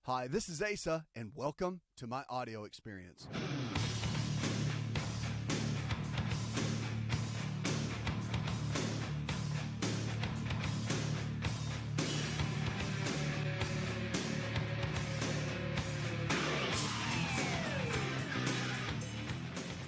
Hi, this is Asa, and welcome to my audio experience.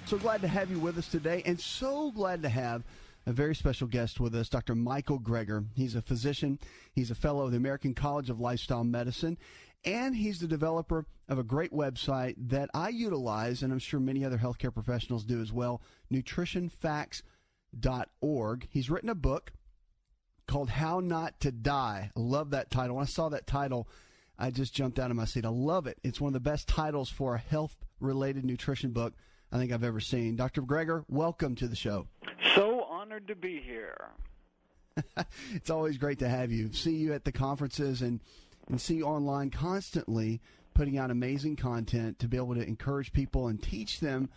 So glad to have you with us today, and so glad to have a very special guest with us, Dr. Michael Greger. He's a physician. He's a fellow of the American College of Lifestyle Medicine, and he's the developer of a great website that I utilize, and I'm sure many other healthcare professionals do as well, nutritionfacts.org. He's written a book called How Not to Die. I love that title. When I saw that title, I just jumped out of my seat. I love it. It's one of the best titles for a health-related nutrition book I think I've ever seen. Dr. Greger, welcome to the show. So honored to be here. It's always great to have you. See you at the conferences and see you online constantly putting out amazing content to be able to encourage people and teach them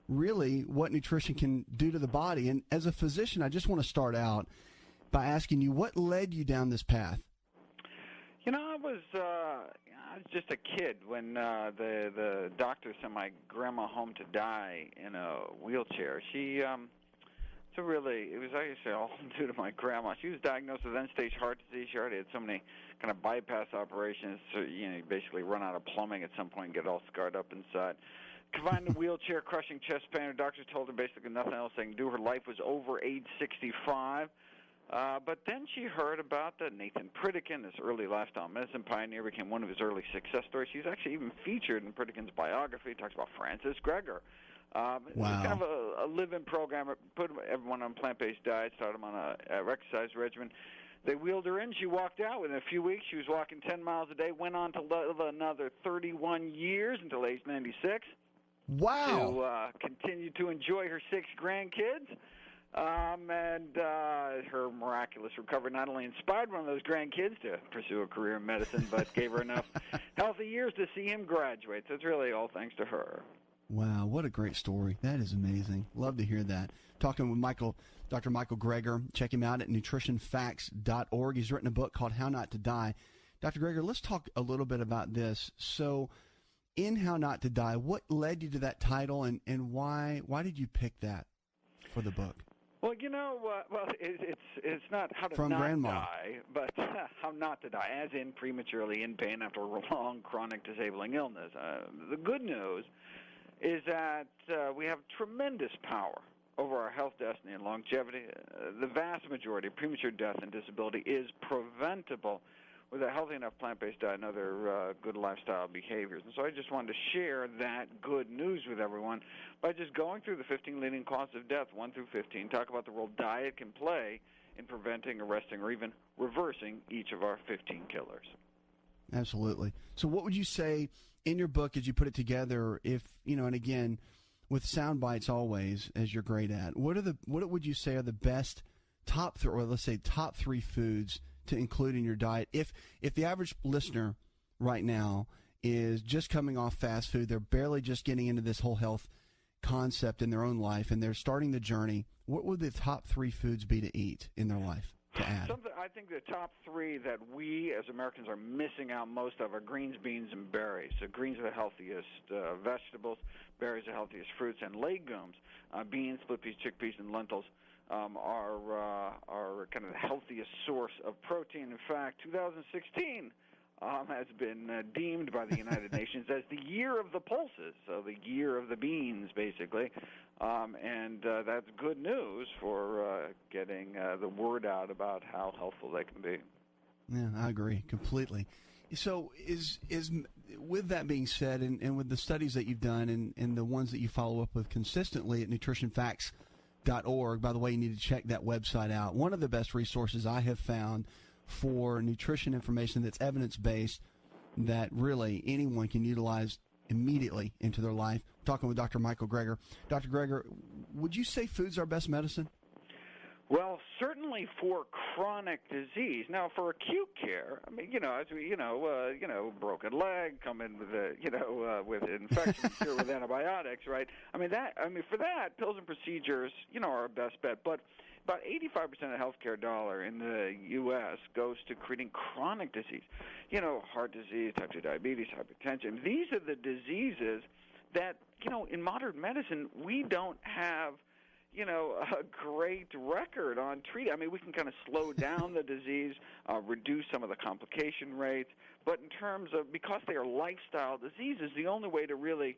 really what nutrition can do to the body. And as a physician, I just want to start out by asking you, what led you down this path? You know, I was just a kid when the doctor sent my grandma home to die in a wheelchair. It was actually all due to my grandma. She was diagnosed with end-stage heart disease. She already had so many kind of bypass operations. So, you basically run out of plumbing at some point and get all scarred up inside. Confined in a wheelchair, crushing chest pain. Her doctors told her basically nothing else they can do. Her life was over age 65. But then she heard about Nathan Pritikin, this early lifestyle medicine pioneer, became one of his early success stories. She was actually even featured in Pritikin's biography. He talks about Francis Greger. Wow. It was kind of a live-in program, put everyone on plant-based diet, started them on a exercise regimen. They wheeled her in. She walked out. Within a few weeks, she was walking 10 miles a day, went on to live another 31 years until age 96. Wow. To continue to enjoy her 6 grandkids. And her miraculous recovery not only inspired one of those grandkids to pursue a career in medicine, but gave her enough healthy years to see him graduate. So it's really all thanks to her. Wow, what a great story. That is amazing. Love to hear that. Talking with Dr. Michael Greger. Check him out at nutritionfacts.org. He's written a book called How Not to Die. Dr. Greger, let's talk a little bit about this. So in How Not to Die, what led you to that title, and why did you pick that for the book? Well, it's not how to From not Grandma. die, but how not to die, as in prematurely in pain after a long, chronic, disabling illness. The good news is that we have tremendous power over our health, destiny, and longevity. The vast majority of premature death and disability is preventable with a healthy enough plant-based diet and other good lifestyle behaviors. And so I just wanted to share that good news with everyone by just going through the 15 leading causes of death, 1 through 15, talk about the role diet can play in preventing, arresting, or even reversing each of our 15 killers. Absolutely. So what would you say in your book as you put it together, if, and again, with sound bites always, as you're great at, what would you say are the best top 3 foods to include in your diet? If the average listener right now is just coming off fast food, they're barely just getting into this whole health concept in their own life, and they're starting the journey, what would the top 3 foods be to eat in their life, to add? I think the top 3 that we as Americans are missing out most of are greens, beans, and berries. So greens are the healthiest vegetables, berries are the healthiest fruits, and legumes, beans, split peas, chickpeas, and lentils, are kind of the healthiest source of protein. In fact, 2016 has been deemed by the United Nations as the year of the pulses, so the year of the beans, basically. And that's good news for getting the word out about how helpful they can be. Yeah, I agree completely. So is with that being said, and with the studies that you've done and the ones that you follow up with consistently at nutritionfacts.org, by the way, you need to check that website out. One of the best resources I have found for nutrition information that's evidence-based that really anyone can utilize immediately into their life. We're talking with Dr. Michael Greger. Dr. Greger, would you say food's our best medicine? Well, certainly only for chronic disease. Now, for acute care, I mean, as we, broken leg, come in with with infection cure with antibiotics, right? For that, pills and procedures, are our best bet. But about 85% of healthcare dollar in the U.S. goes to treating chronic disease. Heart disease, type 2 diabetes, hypertension. These are the diseases that, in modern medicine, we don't have a great record on treating. I mean, we can kind of slow down the disease, reduce some of the complication rates, but in terms of, because they are lifestyle diseases, the only way to really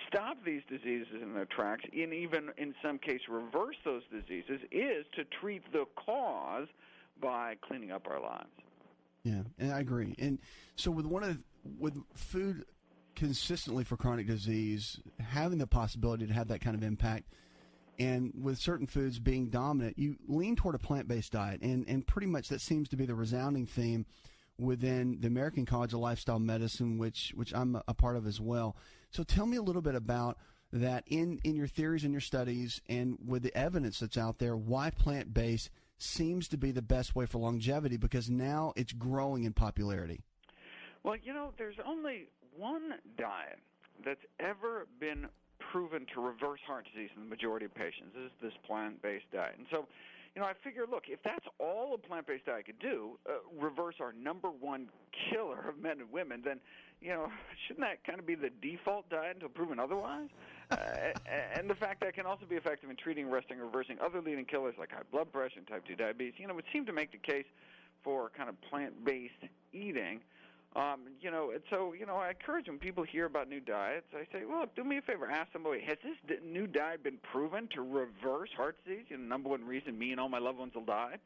stop these diseases in their tracks, and even in some cases reverse those diseases, is to treat the cause by cleaning up our lives. Yeah, and I agree. And so with food consistently for chronic disease, having the possibility to have that kind of impact, and with certain foods being dominant, you lean toward a plant-based diet, and pretty much that seems to be the resounding theme within the American College of Lifestyle Medicine, which I'm a part of as well. So tell me a little bit about that in your theories and your studies, and with the evidence that's out there, why plant-based seems to be the best way for longevity, because now it's growing in popularity. Well, there's only one diet that's ever been proven to reverse heart disease in the majority of patients. This is this plant-based diet. And so, I figure, look, if that's all a plant-based diet could do, reverse our number one killer of men and women, then, shouldn't that kind of be the default diet until proven otherwise? And the fact that it can also be effective in treating, arresting, reversing other leading killers like high blood pressure and type 2 diabetes, would seem to make the case for kind of plant-based eating. And so, I encourage when people hear about new diets, I say, well, look, do me a favor, ask somebody, has this new diet been proven to reverse heart disease? Number one reason me and all my loved ones will die?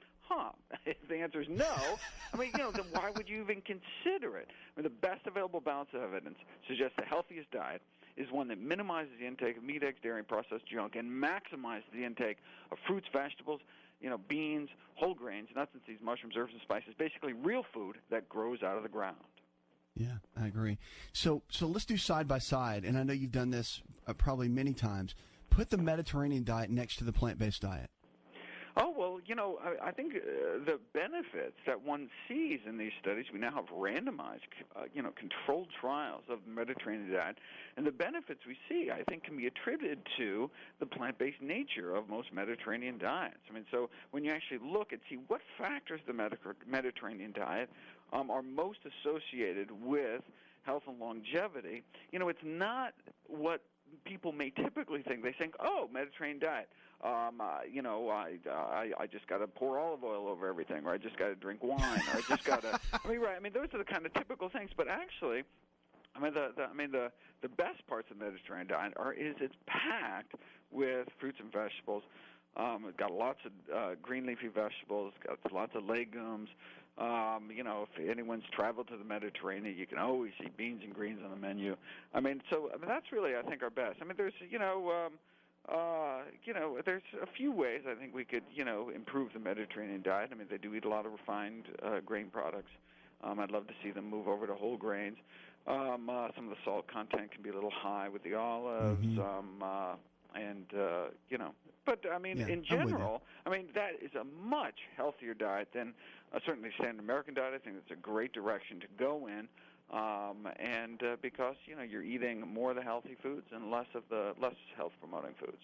If the answer is no, then why would you even consider it? The best available balance of evidence suggests the healthiest diet is one that minimizes the intake of meat, eggs, dairy, and processed junk, and maximizes the intake of fruits, vegetables, beans, whole grains, nuts and seeds, mushrooms, herbs, and spices, basically real food that grows out of the ground. Yeah, I agree. So let's do side by side, and I know you've done this probably many times. Put the Mediterranean diet next to the plant-based diet. Oh, well, I think the benefits that one sees in these studies, we now have randomized, controlled trials of the Mediterranean diet, and the benefits we see, I think, can be attributed to the plant-based nature of most Mediterranean diets. So when you actually look and see what factors the Mediterranean diet are most associated with health and longevity, it's not what people may typically think. They think, oh, Mediterranean diet, I just got to pour olive oil over everything, or I just got to drink wine, or I just got to, those are the kind of typical things. But actually, the best parts of the Mediterranean diet is it's packed with fruits and vegetables. It's got lots of green leafy vegetables, got lots of legumes. If anyone's traveled to the Mediterranean, you can always see beans and greens on the menu. That's really, I think, our best. There's, there's a few ways I think we could, improve the Mediterranean diet. They do eat a lot of refined grain products. I'd love to see them move over to whole grains. Some of the salt content can be a little high with the olives, But, in general, that is a much healthier diet than certainly standard American diet. I think it's a great direction to go in, because, you're eating more of the healthy foods and less health-promoting foods.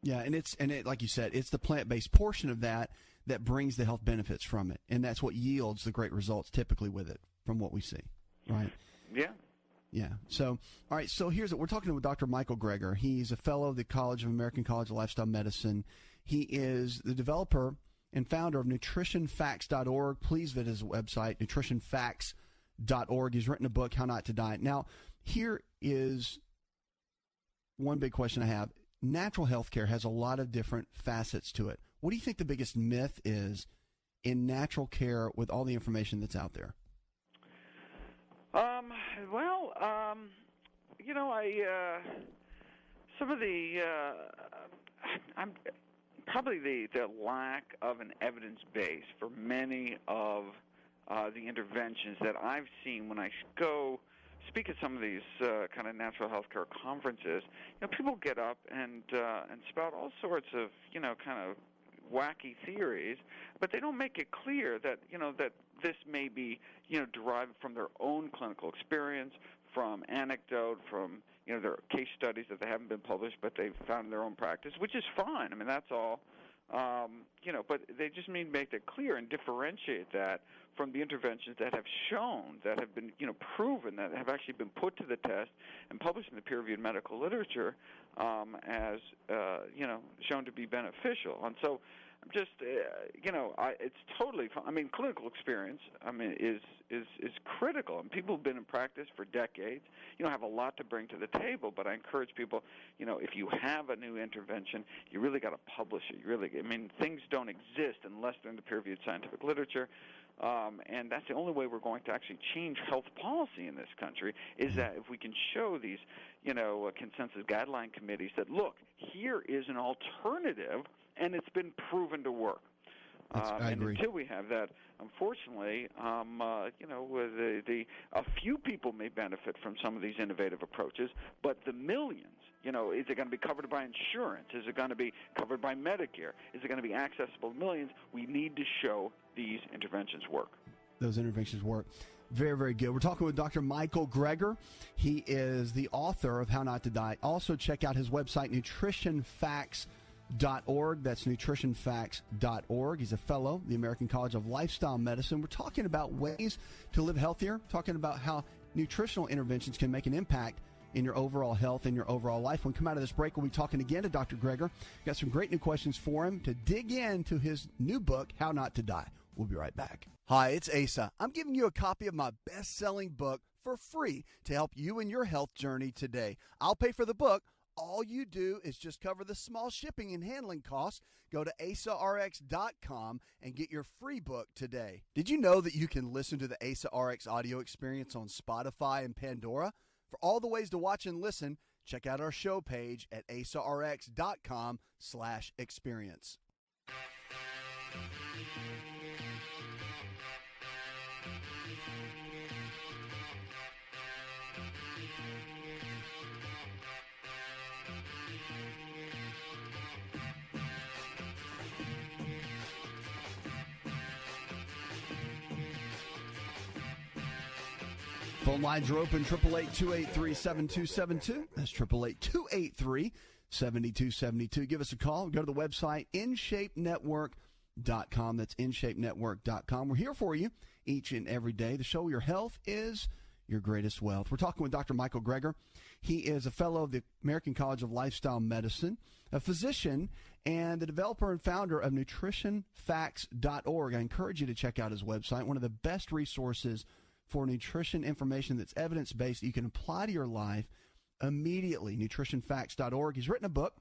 Yeah, and it, like you said, it's the plant-based portion of that brings the health benefits from it, and that's what yields the great results typically with it from what we see, right? Yeah. Yeah. So, all right. So here's it. We're talking with Dr. Michael Greger. He's a fellow of the American College of Lifestyle Medicine. He is the developer and founder of nutritionfacts.org. Please visit his website, nutritionfacts.org. He's written a book, How Not to Diet. Now, here is one big question I have. Natural health care has a lot of different facets to it. What do you think the biggest myth is in natural care with all the information that's out there? Probably the lack of an evidence base for many of the interventions that I've seen when I go speak at some of these kind of natural health care conferences. People get up and spout all sorts of, kind of wacky theories, but they don't make it clear that that this may be derived from their own clinical experience, from anecdote, from there are case studies that they haven't been published, but they've found in their own practice, which is fine. I mean, that's all. But they just need to make that clear and differentiate that from the interventions that have shown, that have been, proven, that have actually been put to the test and published in the peer-reviewed medical literature as, shown to be beneficial. And so, just, it's totally. I mean, clinical experience. I mean, is critical, and people who've been in practice for decades, have a lot to bring to the table. But I encourage people, if you have a new intervention, you really got to publish it. Things don't exist unless they're in the peer-reviewed scientific literature. And that's the only way we're going to actually change health policy in this country, is that if we can show these, consensus guideline committees that, look, here is an alternative, and it's been proven to work. I agree. And until we have that, unfortunately, a few people may benefit from some of these innovative approaches, but the millions, is it going to be covered by insurance? Is it going to be covered by Medicare? Is it going to be accessible to millions? We need to show these interventions work. Those interventions work. Very, very good. We're talking with Dr. Michael Greger. He is the author of How Not to Die. Also, check out his website, nutritionfacts.org. That's nutritionfacts.org. He's a fellow, the American College of Lifestyle Medicine. We're talking about ways to live healthier, talking about how nutritional interventions can make an impact in your overall health and your overall life. When we come out of this break, we'll be talking again to Dr. Greger. Got some great new questions for him to dig into his new book, How Not to Die. We'll be right back. Hi, it's Asa. I'm giving you a copy of my best-selling book for free to help you in your health journey today. I'll pay for the book. All you do is just cover the small shipping and handling costs. Go to asarx.com and get your free book today. Did you know that you can listen to the Asa Rx audio experience on Spotify and Pandora? For all the ways to watch and listen, check out our show page at asarx.com/experience. Phone lines are open, 888-283-7272. That's 888-283-7272. Give us a call. Go to the website, InShapeNetwork.com. That's InShapeNetwork.com. We're here for you each and every day. The show, Your Health is Your Greatest Wealth. We're talking with Dr. Michael Greger. He is a fellow of the American College of Lifestyle Medicine, a physician, and the developer and founder of NutritionFacts.org. I encourage you to check out his website, one of the best resources for nutrition information that's evidence-based that you can apply to your life immediately, nutritionfacts.org. He's written a book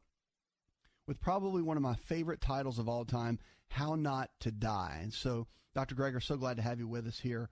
with probably one of my favorite titles of all time, How Not to Die. And so, Dr. Greger, so glad to have you with us here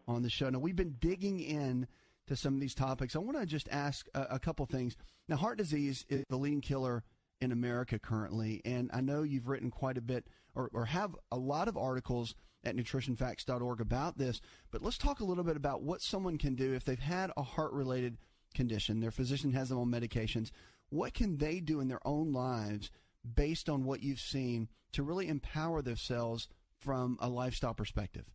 on the show. Now, we've been digging in to some of these topics. I want to just ask a couple things. Now, heart disease is the leading killer in America currently, and I know you've written quite a bit or have a lot of articles at nutritionfacts.org about this, but let's talk a little bit about what someone can do if they've had a heart-related condition, their physician has them on medications. What can they do in their own lives based on what you've seen to really empower themselves from a lifestyle perspective?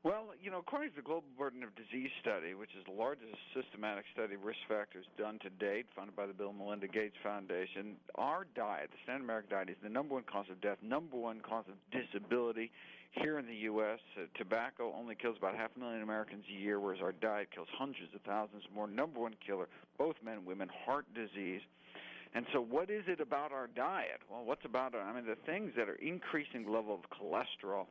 Well, according to the Global Burden of Disease Study, which is the largest systematic study of risk factors done to date, funded by the Bill and Melinda Gates Foundation, our diet, the standard American diet, is the number one cause of death, number one cause of disability. Here in the U.S., tobacco only kills about 500,000 Americans a year, whereas our diet kills hundreds of thousands more. Number one killer, both men and women, heart disease. And so what is it about our diet? Well, what's about it? I mean, the things that are increasing the level of cholesterol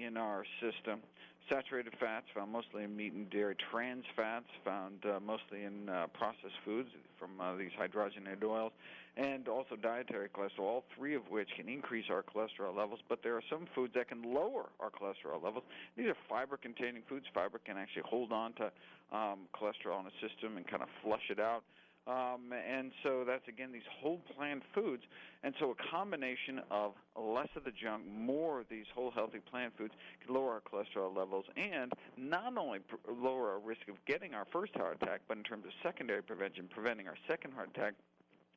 in our system, saturated fats found mostly in meat and dairy, trans fats found mostly in processed foods from these hydrogenated oils, and also dietary cholesterol, all three of which can increase our cholesterol levels, but there are some foods that can lower our cholesterol levels. These are fiber-containing foods. Fiber can actually hold on to cholesterol in the system and kind of flush it out. And so that's, again, these whole plant foods. And so a combination of less of the junk, more of these whole healthy plant foods can lower our cholesterol levels and not only lower our risk of getting our first heart attack, but in terms of secondary prevention, preventing our second heart attack,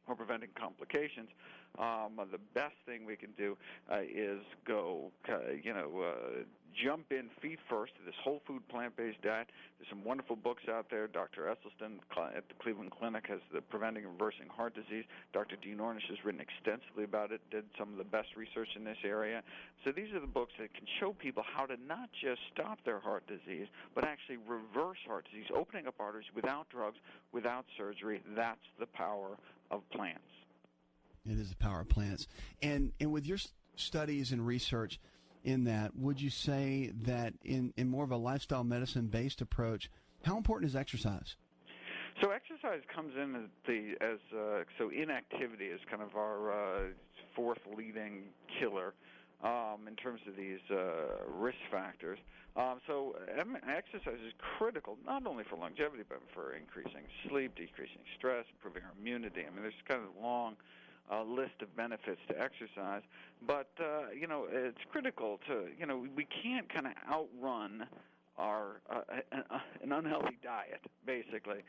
or preventing complications, the best thing we can do is go, jump in feet first to this whole food plant-based diet. There's some wonderful books out there. Dr. Esselstyn at the Cleveland Clinic has the Preventing and Reversing Heart Disease. Dr. Dean Ornish has written extensively about it, did some of the best research in this area. So these are the books that can show people how to not just stop their heart disease, but actually reverse heart disease, opening up arteries without drugs, without surgery. That's the power of plants. It is the power of plants. And with your studies and research in that, would you say that in more of a lifestyle medicine-based approach, how important is exercise? So exercise comes in so inactivity is kind of our fourth leading killer in terms of these risk factors. So exercise is critical not only for longevity but for increasing sleep, decreasing stress, improving our immunity. I mean, there's kind of long list of benefits to exercise, but it's critical to we can't kind of outrun our an unhealthy diet, basically.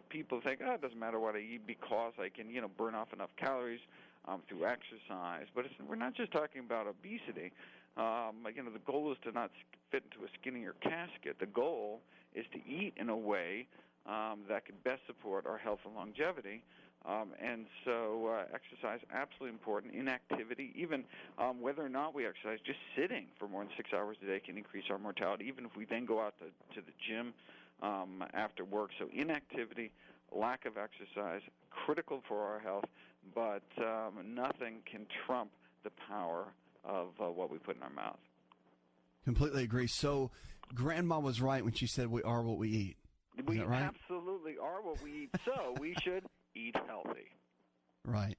People think, it doesn't matter what I eat because I can burn off enough calories through exercise. But we're not just talking about obesity. The goal is to not fit into a skinnier casket. The goal is to eat in a way that can best support our health and longevity. And so exercise, absolutely important. Inactivity, even whether or not we exercise, just sitting for more than 6 hours a day can increase our mortality, even if we then go out to the gym after work. So inactivity, lack of exercise, critical for our health, but nothing can trump the power of what we put in our mouth. Completely agree. So Grandma was right when she said we are what we eat. We right? absolutely are what we eat, so we should eat healthy. Right.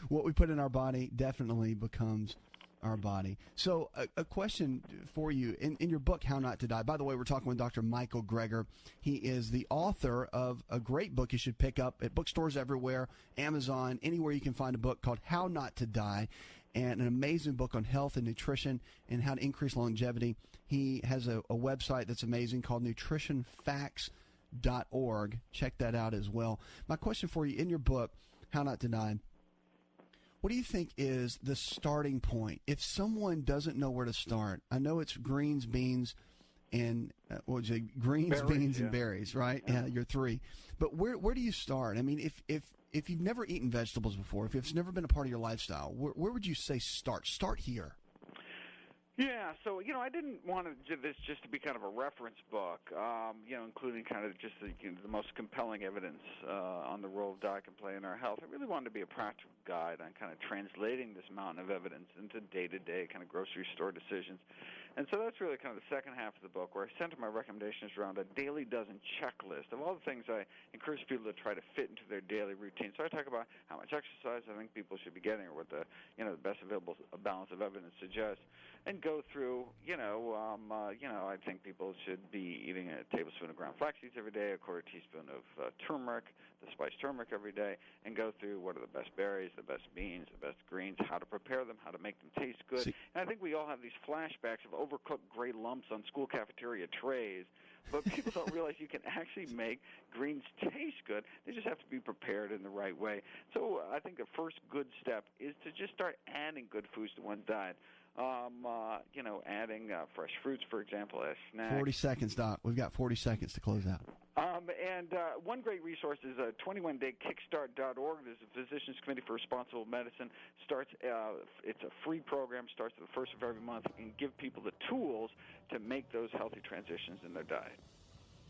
What we put in our body definitely becomes our body. So a question for you. In your book, How Not to Die, by the way, we're talking with Dr. Michael Greger. He is the author of a great book you should pick up at bookstores everywhere, Amazon, anywhere you can find a book called How Not to Die, and an amazing book on health and nutrition and how to increase longevity. He has a website that's amazing called nutritionfacts.org. Check that out as well. My question for you, in your book, How Not to Die, what do you think is the starting point? If someone doesn't know where to start, I know it's greens, beans, and berries, beans, and berries, right? Yeah, you're three. But where do you start? I mean, if you've never eaten vegetables before, if it's never been a part of your lifestyle, where would you say start? Start here. Yeah, so, I didn't want this just to be kind of a reference book, including kind of just the most compelling evidence on the role of diet can play in our health. I really wanted to be a practical guide on kind of translating this mountain of evidence into day-to-day kind of grocery store decisions. And so that's really kind of the second half of the book, where I center my recommendations around a daily dozen checklist of all the things I encourage people to try to fit into their daily routine. So I talk about how much exercise I think people should be getting, or what the best available balance of evidence suggests, and go through, I think people should be eating a tablespoon of ground flax seeds every day, a quarter teaspoon of turmeric, the spiced turmeric every day, and go through what are the best berries, the best beans, the best greens, how to prepare them, how to make them taste good. And I think we all have these flashbacks of overcooked gray lumps on school cafeteria trays, but people don't realize you can actually make greens taste good. They just have to be prepared in the right way. So I think the first good step is to just start adding good foods to one's diet. Adding fresh fruits, for example, as snacks. 40 seconds, Doc. We've got 40 seconds to close out. One great resource is 21daykickstart.org. There's a Physicians Committee for Responsible Medicine. It's a free program, starts at the first of every month, and give people the tools to make those healthy transitions in their diet.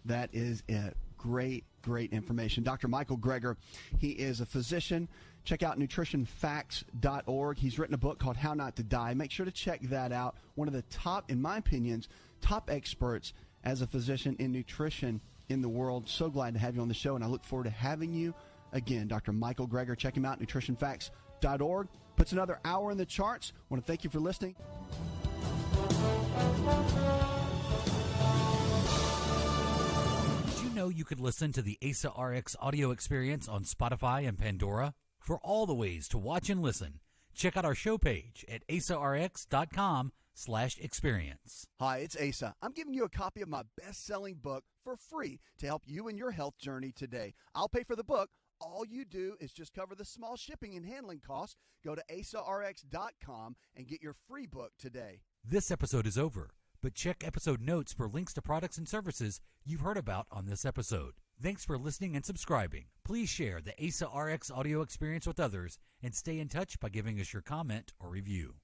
That is it. Great information. Dr. Michael Greger, he is a physician. Check out nutritionfacts.org. He's written a book called How Not to Die. Make sure to check that out. One of the top, in my opinions, top experts as a physician in nutrition in the world. So glad to have you on the show, and I look forward to having you again. Dr. Michael Greger, check him out, nutritionfacts.org. Puts another hour in the charts. I want to thank you for listening. Did you know you could listen to the Asa Rx audio experience on Spotify and Pandora? For all the ways to watch and listen, check out our show page at asarx.com/audio. asarx.com/experience. Hi, it's Asa. I'm giving you a copy of my best-selling book for free to help you in your health journey today. I'll pay for the book. All you do is just cover the small shipping and handling costs. Go to asarx.com and get your free book today. This episode is over, but check episode notes for links to products and services you've heard about on this episode. Thanks for listening and subscribing. Please share the Asa Rx audio experience with others and stay in touch by giving us your comment or review.